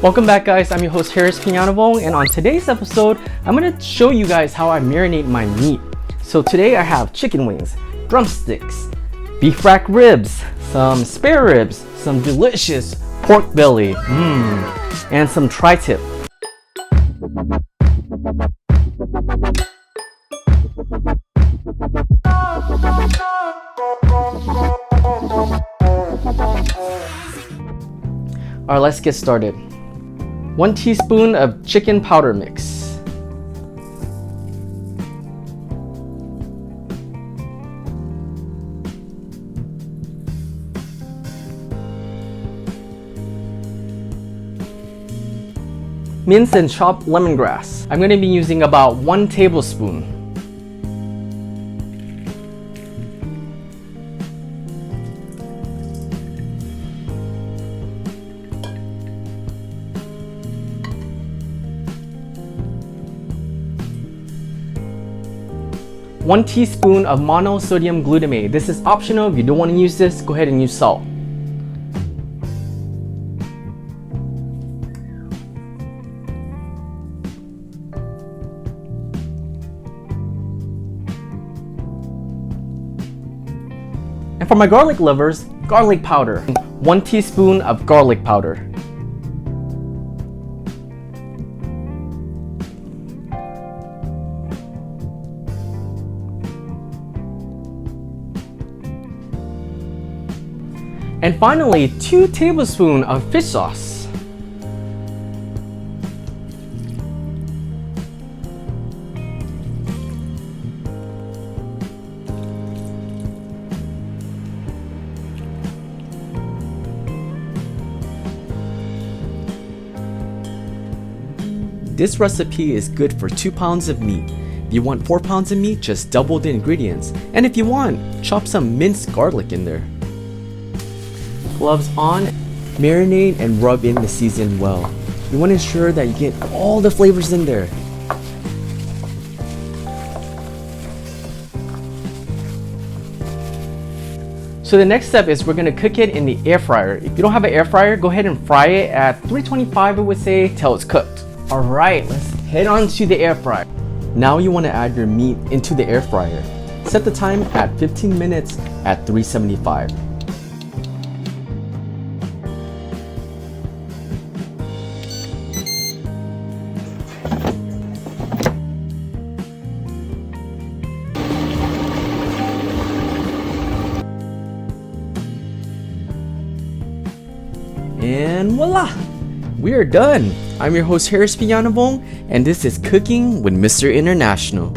Welcome back guys, I'm your host Harris Pinyanavong, and on today's episode, I'm going to show you guys how I marinate my meat. So today I have chicken wings, drumsticks, beef rack ribs, some spare ribs, some delicious pork belly, and some tri-tip. Alright, let's get started. 1 teaspoon of chicken powder mix. Mince and chopped lemongrass. I'm going to be using about 1 tablespoon. One teaspoon of monosodium glutamate. This is optional. If you don't want to use this, go ahead and use salt. And for my garlic lovers, garlic powder. 1 teaspoon of garlic powder. And finally, 2 tablespoons of fish sauce. This recipe is good for 2 pounds of meat. If you want 4 pounds of meat, just double the ingredients. And if you want, chop some minced garlic in there. Gloves on, marinate and rub in the season well. You want to ensure that you get all the flavors in there. So the next step is we're going to cook it in the air fryer. If you don't have an air fryer, go ahead and fry it at 325, I would say, till it's cooked. Alright, let's head on to the air fryer. Now you want to add your meat into the air fryer. Set the time at 15 minutes at 375. And voila! We are done! I'm your host Harris Pinyanavong, and this is Cooking with Mr. International.